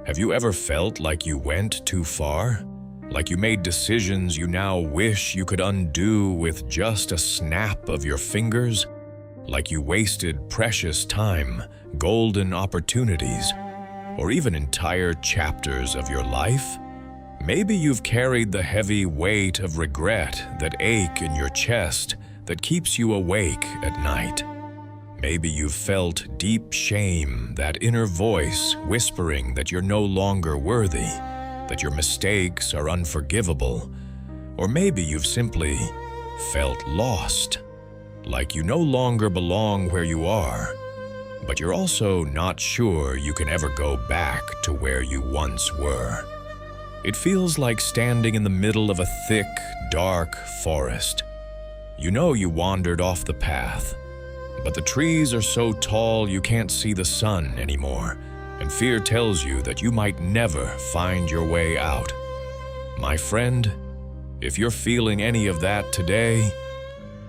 Have you ever felt like you went too far? Like you made decisions you now wish you could undo with just a snap of your fingers? Like you wasted precious time, golden opportunities, or even entire chapters of your life? Maybe you've carried the heavy weight of regret, that ache in your chest that keeps you awake at night. Maybe you've felt deep shame, that inner voice whispering that you're no longer worthy, that your mistakes are unforgivable. Or maybe you've simply felt lost, like you no longer belong where you are, but you're also not sure you can ever go back to where you once were. It feels like standing in the middle of a thick, dark forest. You know you wandered off the path, but the trees are so tall you can't see the sun anymore, and fear tells you that you might never find your way out. My friend, if you're feeling any of that today,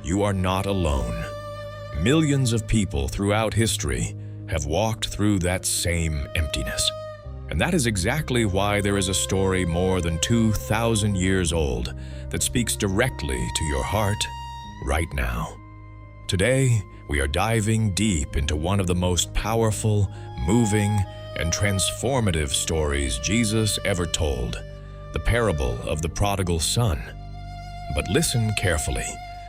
you are not alone. Millions of people throughout history have walked through that same emptiness. And that is exactly why there is a story more than 2,000 years old that speaks directly to your heart right now. Today, we are diving deep into one of the most powerful, moving, and transformative stories Jesus ever told, the parable of the Prodigal Son. But listen carefully.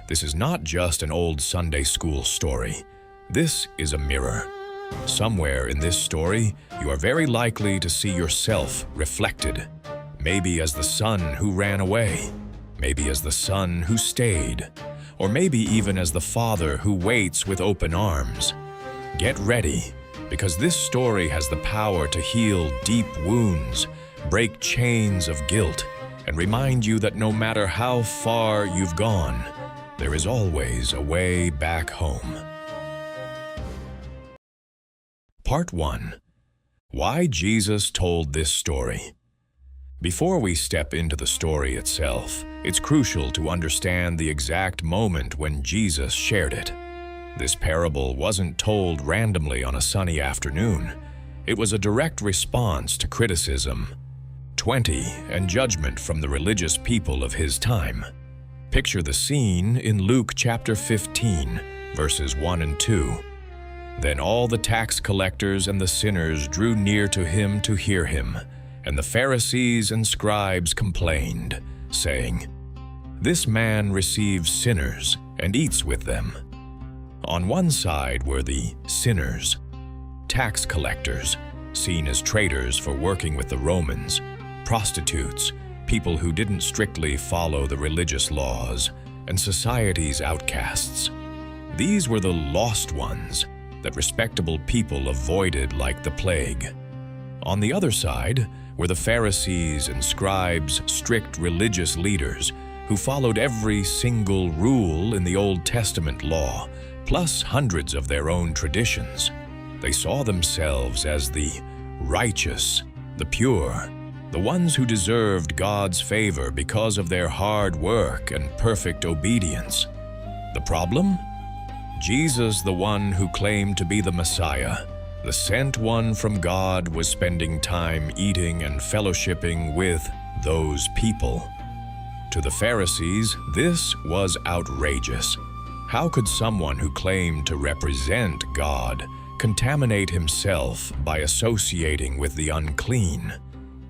This is not just an old Sunday school story. This is a mirror. Somewhere in this story, you are very likely to see yourself reflected. Maybe as the son who ran away, maybe as the son who stayed, or maybe even as the father who waits with open arms. Get ready, because this story has the power to heal deep wounds, break chains of guilt, and remind you that no matter how far you've gone, there is always a way back home. Part 1. Why Jesus told this story. Before we step into the story itself, it's crucial to understand the exact moment when Jesus shared it. This parable wasn't told randomly on a sunny afternoon. It was a direct response to criticism, and judgment from the religious people of his time. Picture the scene in Luke chapter 15, verses 1 and 2. Then all the tax collectors and the sinners drew near to him to hear him, and the Pharisees and scribes complained, saying, "This man receives sinners and eats with them." On one side were the sinners, tax collectors, seen as traitors for working with the Romans, prostitutes, people who didn't strictly follow the religious laws, and society's outcasts. These were the lost ones that respectable people avoided like the plague. On the other side were the Pharisees and scribes, strict religious leaders who followed every single rule in the Old Testament law, plus hundreds of their own traditions. They saw themselves as the righteous, the pure, the ones who deserved God's favor because of their hard work and perfect obedience. The problem? Jesus, the one who claimed to be the Messiah, the sent one from God, was spending time eating and fellowshipping with those people. To the Pharisees, this was outrageous. How could someone who claimed to represent God contaminate himself by associating with the unclean?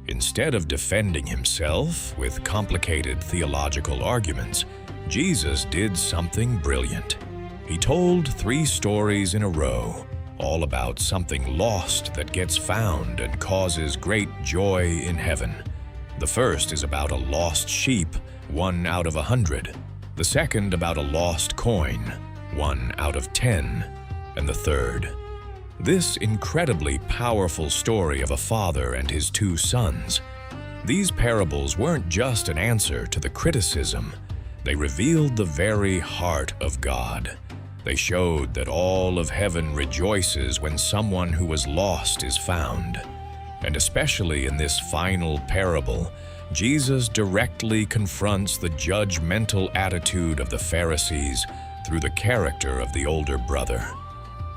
Instead of defending himself with complicated theological arguments, Jesus did something brilliant. He told 3 stories in a row, all about something lost that gets found and causes great joy in heaven. The first is about a lost sheep, 1 out of 100. The second about a lost coin, 1 out of 10. And the third. This incredibly powerful story of a father and his 2 sons. These parables weren't just an answer to the criticism. They revealed the very heart of God. They showed that all of heaven rejoices when someone who was lost is found. And especially in this final parable, Jesus directly confronts the judgmental attitude of the Pharisees through the character of the older brother.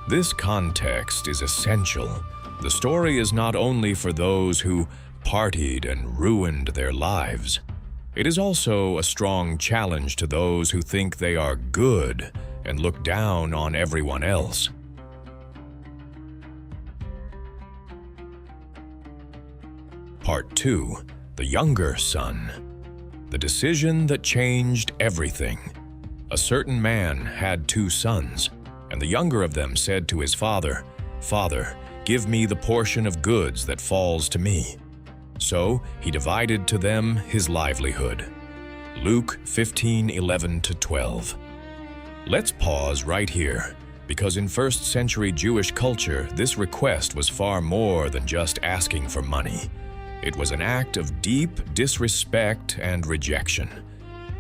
This context is essential The story is not only for those who partied and ruined their lives. It is also a strong challenge to those who think they are good and look down on everyone else. Part 2. The Younger Son. The decision that changed everything. A certain man had 2 sons, and the younger of them said to his father, "Father, give me the portion of goods that falls to me." So he divided to them his livelihood. Luke 15:11-12. Let's pause right here, because in first-century Jewish culture, this request was far more than just asking for money. It was an act of deep disrespect and rejection.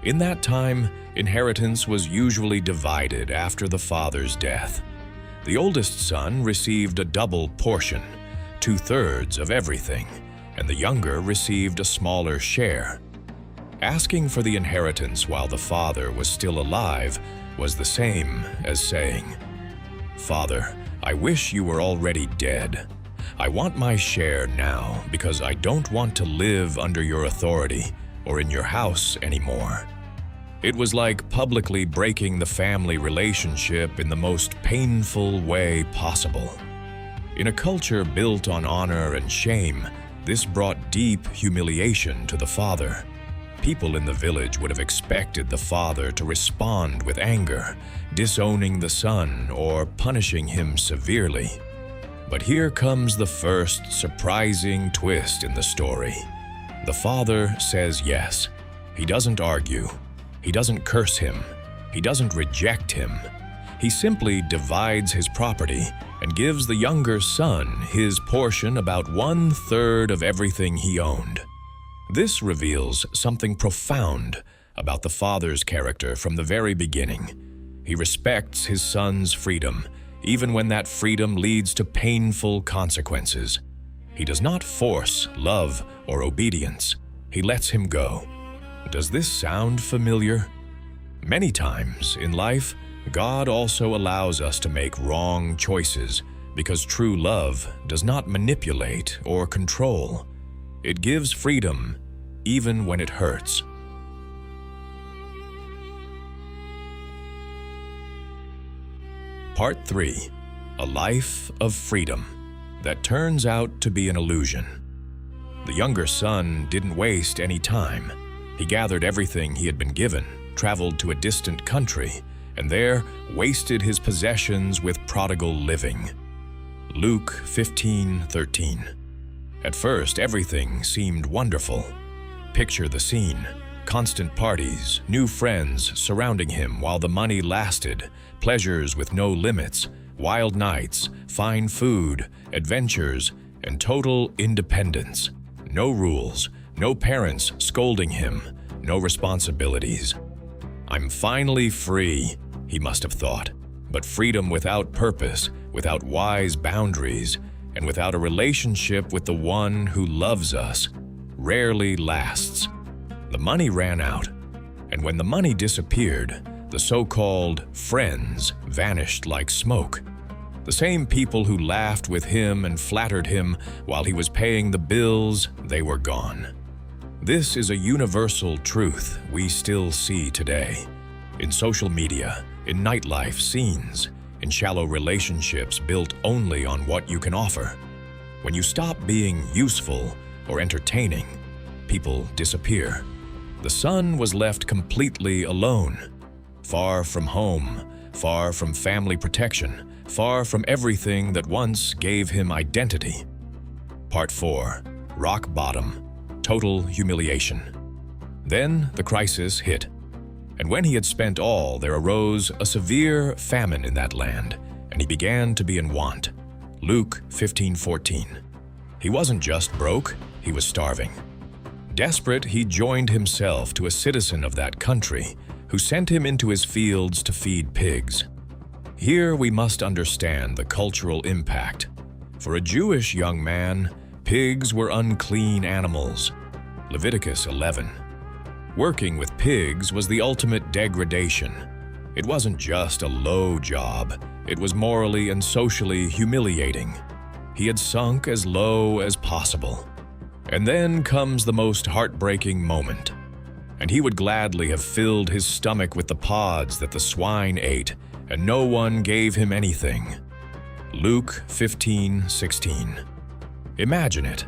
In that time, inheritance was usually divided after the father's death. The oldest son received a double portion, 2/3 of everything, and the younger received a smaller share. Asking for the inheritance while the father was still alive was the same as saying, "Father, I wish you were already dead. I want my share now because I don't want to live under your authority or in your house anymore." It was like publicly breaking the family relationship in the most painful way possible. In a culture built on honor and shame, this brought deep humiliation to the father. People in the village would have expected the father to respond with anger, disowning the son or punishing him severely. But here comes the first surprising twist in the story. The father says yes. He doesn't argue. He doesn't curse him. He doesn't reject him. He simply divides his property and gives the younger son his portion, about 1/3 of everything he owned. This reveals something profound about the father's character from the very beginning. He respects his son's freedom, even when that freedom leads to painful consequences. He does not force love or obedience. He lets him go. Does this sound familiar? Many times in life, God also allows us to make wrong choices because true love does not manipulate or control. It gives freedom even when it hurts. Part 3. A life of freedom that turns out to be an illusion. The younger son didn't waste any time. He gathered everything he had been given, traveled to a distant country, and there wasted his possessions with prodigal living. Luke 15:13. At first, everything seemed wonderful. Picture the scene. Constant parties, new friends surrounding him while the money lasted, pleasures with no limits, wild nights, fine food, adventures, and total independence. No rules, no parents scolding him, no responsibilities. "I'm finally free," he must have thought. But freedom without purpose, without wise boundaries, and without a relationship with the one who loves us, rarely lasts. The money ran out, and when the money disappeared, the so-called friends vanished like smoke. The same people who laughed with him and flattered him while he was paying the bills, they were gone. This is a universal truth we still see today. In social media, in nightlife scenes, in shallow relationships built only on what you can offer. When you stop being useful or entertaining, people disappear. The son was left completely alone, far from home, far from family protection, far from everything that once gave him identity. Part 4. Rock bottom. Total humiliation. Then the crisis hit. And when he had spent all, there arose a severe famine in that land, and he began to be in want. Luke 15:14. He wasn't just broke, he was starving. Desperate, he joined himself to a citizen of that country who sent him into his fields to feed pigs. Here we must understand the cultural impact. For a Jewish young man, pigs were unclean animals. Leviticus 11. Working with pigs was the ultimate degradation. It wasn't just a low job, it was morally and socially humiliating. He had sunk as low as possible. And then comes the most heartbreaking moment. And he would gladly have filled his stomach with the pods that the swine ate, and no one gave him anything. Luke 15:16. Imagine it.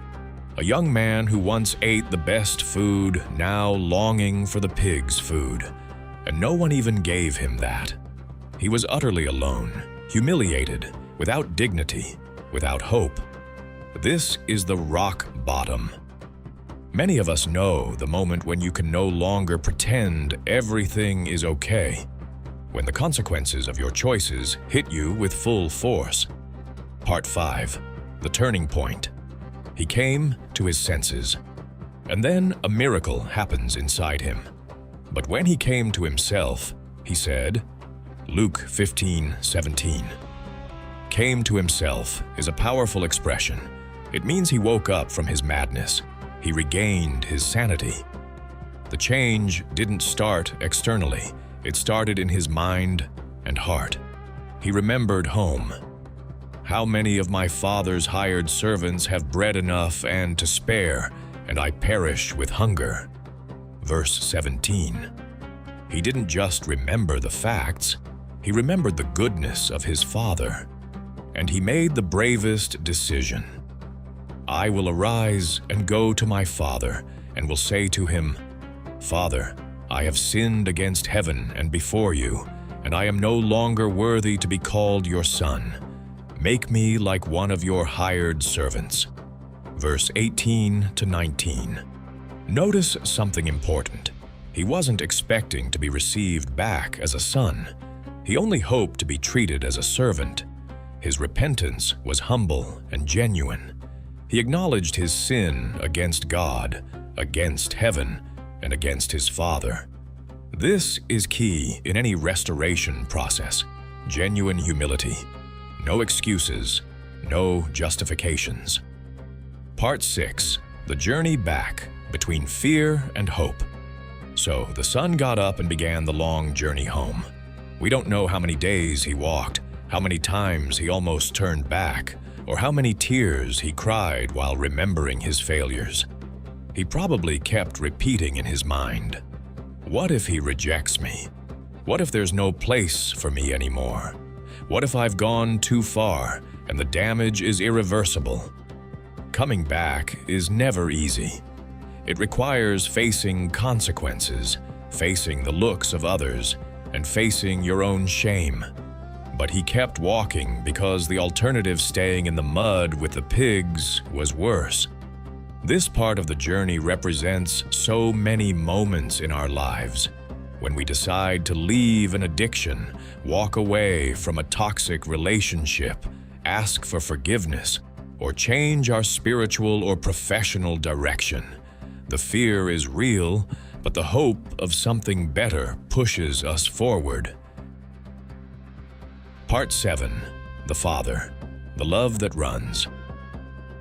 A young man who once ate the best food, now longing for the pig's food, and no one even gave him that. He was utterly alone, humiliated, without dignity, without hope. This is the rock bottom. Many of us know the moment when you can no longer pretend everything is okay, when the consequences of your choices hit you with full force. Part 5. The turning point. He came to his senses, and then a miracle happens inside him. But when he came to himself, he said, Luke 15:17. Came to himself is a powerful expression. It means he woke up from his madness. He regained his sanity. The change didn't start externally. It started in his mind and heart. He remembered home. How many of my father's hired servants have bread enough and to spare, and I perish with hunger? Verse 17. He didn't just remember the facts, he remembered the goodness of his father, and he made the bravest decision. I will arise and go to my father, and will say to him, Father, I have sinned against heaven and before you, and I am no longer worthy to be called your son. Make me like one of your hired servants. Verse 18-19. Notice something important. He wasn't expecting to be received back as a son. He only hoped to be treated as a servant. His repentance was humble and genuine. He acknowledged his sin against God, against heaven, and against his Father. This is key in any restoration process. Genuine humility. No excuses, no justifications. Part 6. The journey back between fear and hope. So the son got up and began the long journey home. We don't know how many days he walked, how many times he almost turned back, or how many tears he cried while remembering his failures. He probably kept repeating in his mind, what if he rejects me? What if there's no place for me anymore? What if I've gone too far and the damage is irreversible? Coming back is never easy. It requires facing consequences, facing the looks of others, and facing your own shame. But he kept walking because the alternative, staying in the mud with the pigs, was worse. This part of the journey represents so many moments in our lives when we decide to leave an addiction, walk away from a toxic relationship, ask for forgiveness, or change our spiritual or professional direction. The fear is real, but the hope of something better pushes us forward. Part 7. The Father, the love that runs.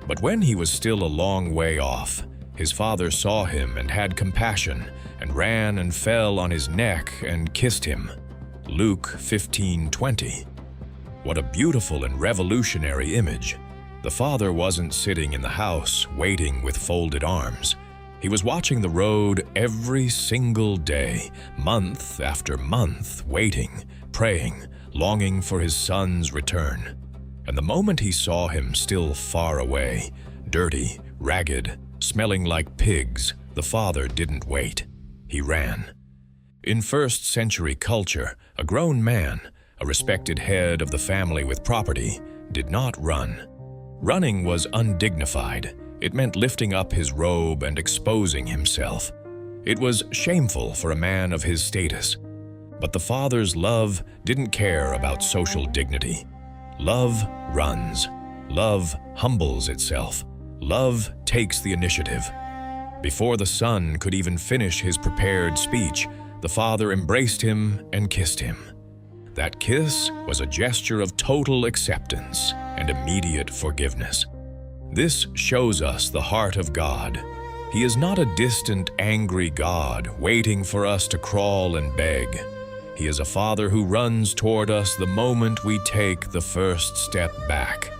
But when he was still a long way off, his father saw him and had compassion, and ran and fell on his neck and kissed him. Luke 15:20. What a beautiful and revolutionary image. The father wasn't sitting in the house waiting with folded arms. He was watching the road every single day, month after month, waiting, praying, longing for his son's return. And the moment he saw him still far away, dirty, ragged, smelling like pigs, the father didn't wait. He ran. In first-century culture, a grown man, a respected head of the family with property, did not run. Running was undignified. It meant lifting up his robe and exposing himself. It was shameful for a man of his status. But the father's love didn't care about social dignity. Love runs. Love humbles itself. Love takes the initiative. Before the son could even finish his prepared speech, the father embraced him and kissed him. That kiss was a gesture of total acceptance and immediate forgiveness. This shows us the heart of God. He is not a distant, angry God waiting for us to crawl and beg. He is a Father who runs toward us the moment we take the first step back.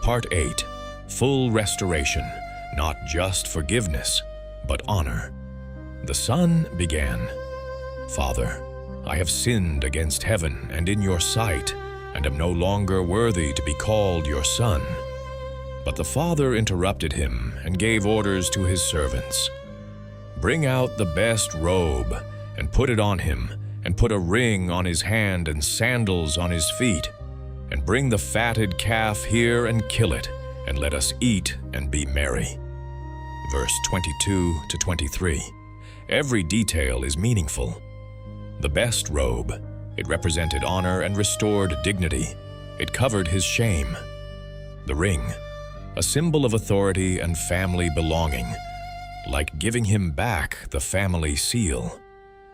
Part 8. Full restoration, not just forgiveness, but honor. The son began, "Father, I have sinned against heaven and in your sight, and am no longer worthy to be called your son." But the father interrupted him and gave orders to his servants, "Bring out the best robe and put it on him, and put a ring on his hand and sandals on his feet. And bring the fatted calf here and kill it, and let us eat and be merry." Verse 22 to 23. Every detail is meaningful. The best robe, it represented honor and restored dignity. It covered his shame. The ring, a symbol of authority and family belonging, like giving him back the family seal.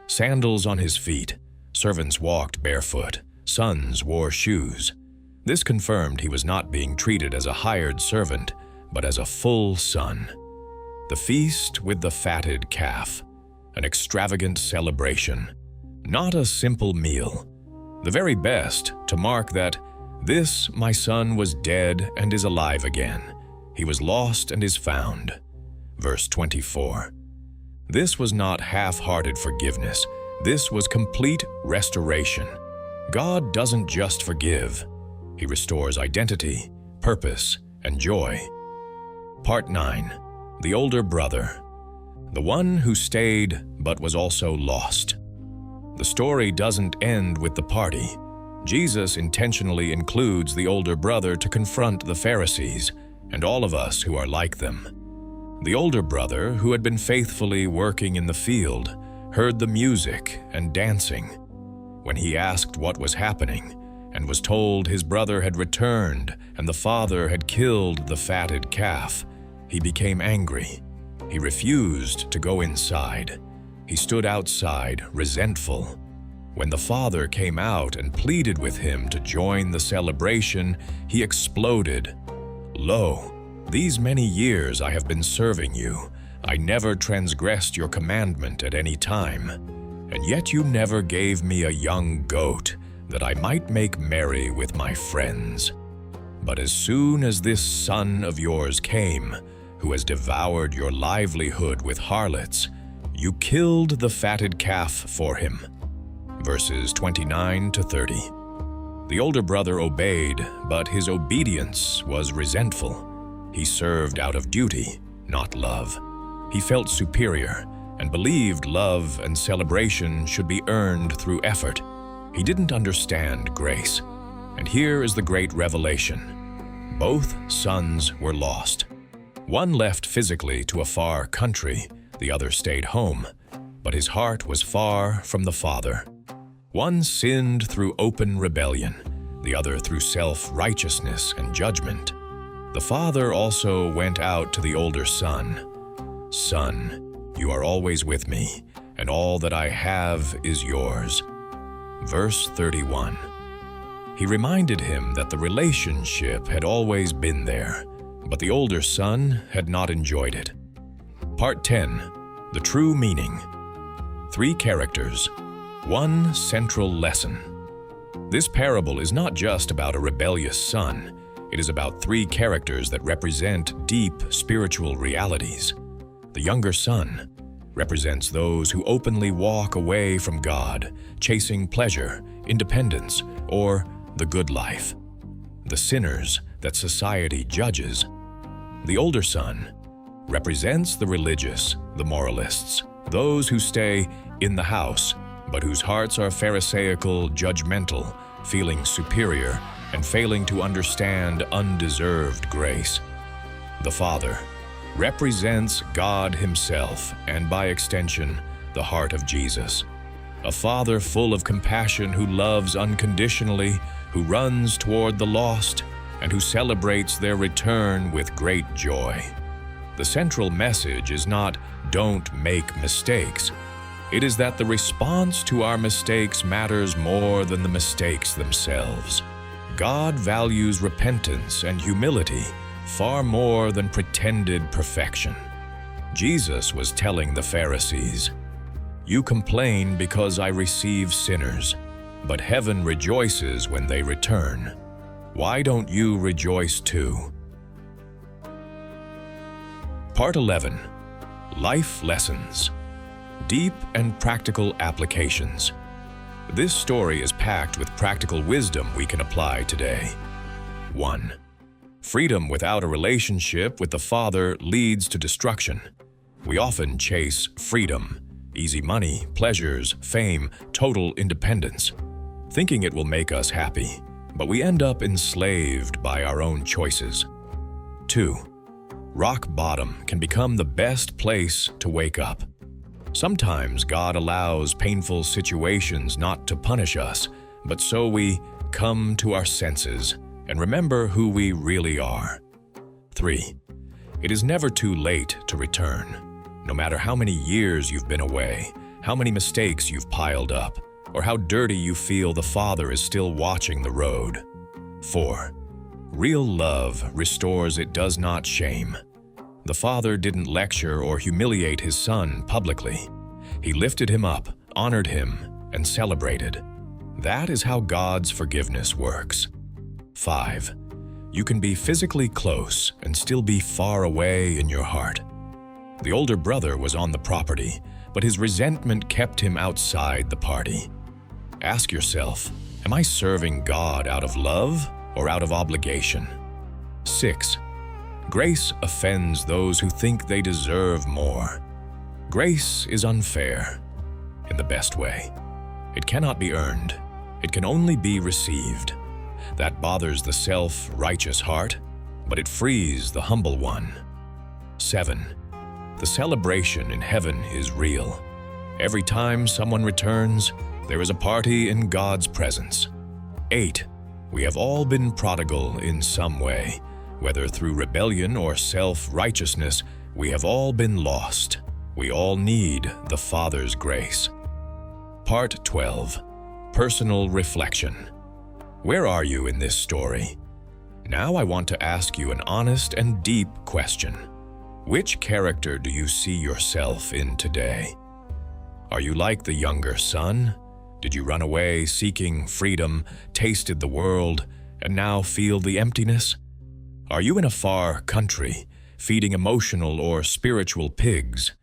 Sandals on his feet. Servants walked barefoot. Sons wore shoes. This confirmed he was not being treated as a hired servant, but as a full son. The feast with the fatted calf, an extravagant celebration, not a simple meal. The very best to mark that this, my son, was dead and is alive again. He was lost and is found. Verse 24. This was not half-hearted forgiveness. This was complete restoration. God doesn't just forgive. He restores identity, purpose, and joy. Part 9. The older brother. The one who stayed but was also lost. The story doesn't end with the party. Jesus intentionally includes the older brother to confront the Pharisees and all of us who are like them. The older brother, who had been faithfully working in the field, heard the music and dancing. When he asked what was happening and was told his brother had returned and the father had killed the fatted calf, he became angry. He refused to go inside. He stood outside, resentful. When the father came out and pleaded with him to join the celebration, he exploded. "Lo, these many years I have been serving you. I never transgressed your commandment at any time. And yet you never gave me a young goat, that I might make merry with my friends. But as soon as this son of yours came, who has devoured your livelihood with harlots, you killed the fatted calf for him." Verses 29 to 30. The older brother obeyed, but his obedience was resentful. He served out of duty, not love. He felt superior and believed love and celebration should be earned through effort. He didn't understand grace. And here is the great revelation. Both sons were lost. One left physically to a far country, the other stayed home, but his heart was far from the Father. One sinned through open rebellion, the other through self-righteousness and judgment. The father also went out to the older son. "Son, you are always with me, and all that I have is yours." Verse 31. He reminded him that the relationship had always been there, but the older son had not enjoyed it. Part 10. The true meaning. 3 characters, 1 central lesson. This parable is not just about a rebellious son. It is about 3 characters that represent deep spiritual realities. The younger son represents those who openly walk away from God, chasing pleasure, independence, or the good life. The sinners that society judges. The older son represents the religious, the moralists, those who stay in the house, but whose hearts are pharisaical, judgmental, feeling superior, and failing to understand undeserved grace. The father represents God himself, and by extension, the heart of Jesus. A father full of compassion who loves unconditionally, who runs toward the lost, and who celebrates their return with great joy. The central message is not, "Don't make mistakes." It is that the response to our mistakes matters more than the mistakes themselves. God values repentance and humility far more than pretended perfection. Jesus was telling the Pharisees, "You complain because I receive sinners, but heaven rejoices when they return. Why don't you rejoice too?" Part 11. Life Lessons. Deep and practical applications. This story is packed with practical wisdom we can apply today. 1. Freedom without a relationship with the Father leads to destruction. We often chase freedom, easy money, pleasures, fame, total independence, thinking it will make us happy, but we end up enslaved by our own choices. 2. Rock bottom can become the best place to wake up. Sometimes God allows painful situations not to punish us, but so we come to our senses and remember who we really are. 3. It is never too late to return. No matter how many years you've been away, how many mistakes you've piled up, or how dirty you feel, the Father is still watching the road. 4. Real love restores, it does not shame. The Father didn't lecture or humiliate his Son publicly. He lifted him up, honored him, and celebrated. That is how God's forgiveness works. 5. You can be physically close and still be far away in your heart. The older brother was on the property, but his resentment kept him outside the party. Ask yourself, am I serving God out of love or out of obligation? 6. Grace offends those who think they deserve more. Grace is unfair in the best way. It cannot be earned. It can only be received. That bothers the self-righteous heart, but it frees the humble one. 7. The celebration in heaven is real. Every time someone returns, there is a party in God's presence. 8. We have all been prodigal in some way. Whether through rebellion or self-righteousness, we have all been lost. We all need the Father's grace. Part 12. Personal reflection. Where are you in this story? Now I want to ask you an honest and deep question. Which character do you see yourself in today? Are you like the younger son? Did you run away seeking freedom, tasted the world, and now feel the emptiness? Are you in a far country, feeding emotional or spiritual pigs?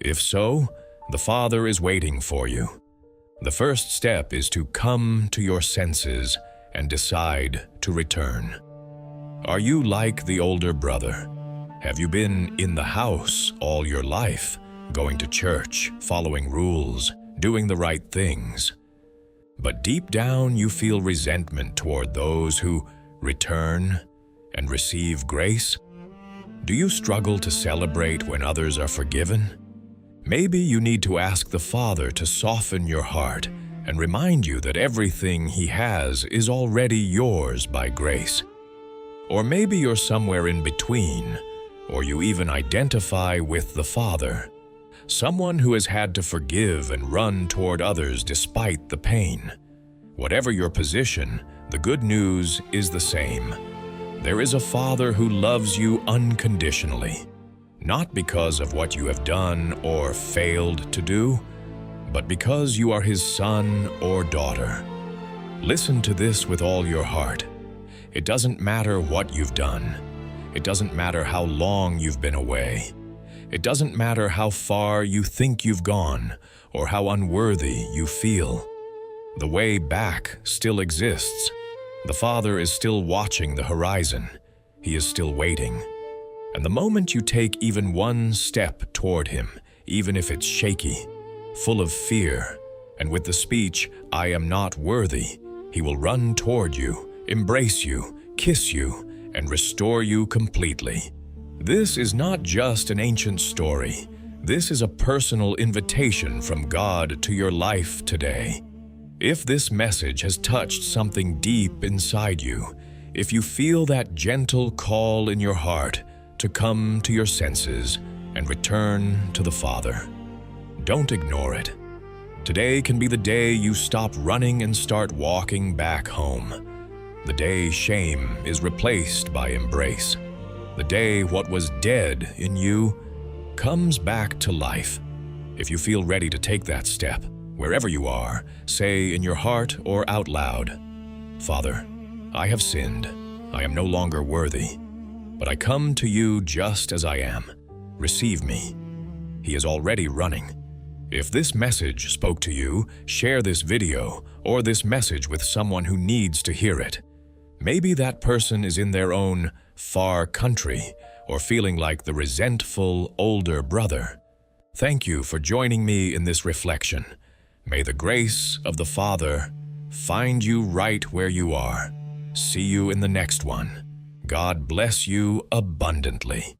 If so, the Father is waiting for you. The first step is to come to your senses and decide to return. Are you like the older brother? Have you been in the house all your life, going to church, following rules, doing the right things? But deep down you feel resentment toward those who return and receive grace? Do you struggle to celebrate when others are forgiven? Maybe you need to ask the Father to soften your heart and remind you that everything He has is already yours by grace. Or maybe you're somewhere in between, or you even identify with the Father, someone who has had to forgive and run toward others despite the pain. Whatever your position, the good news is the same. There is a Father who loves you unconditionally, not because of what you have done or failed to do, but because you are His son or daughter. Listen to this with all your heart. It doesn't matter what you've done. It doesn't matter how long you've been away. It doesn't matter how far you think you've gone or how unworthy you feel. The way back still exists. The Father is still watching the horizon. He is still waiting. And the moment you take even one step toward Him, even if it's shaky, full of fear, and with the speech, "I am not worthy," He will run toward you, embrace you, kiss you, and restore you completely. This is not just an ancient story. This is a personal invitation from God to your life today. If this message has touched something deep inside you, if you feel that gentle call in your heart to come to your senses and return to the Father, don't ignore it. Today can be the day you stop running and start walking back home. The day shame is replaced by embrace. The day what was dead in you comes back to life. If you feel ready to take that step, wherever you are, say in your heart or out loud, "Father, I have sinned. I am no longer worthy. But I come to you just as I am. receive me. He is already running. If this message spoke to you, share this video or this message with someone who needs to hear it. Maybe that person is in their own far country or feeling like the resentful older brother. Thank you for joining me in this reflection. May the grace of the Father find you right where you are. See you in the next one. God bless you abundantly.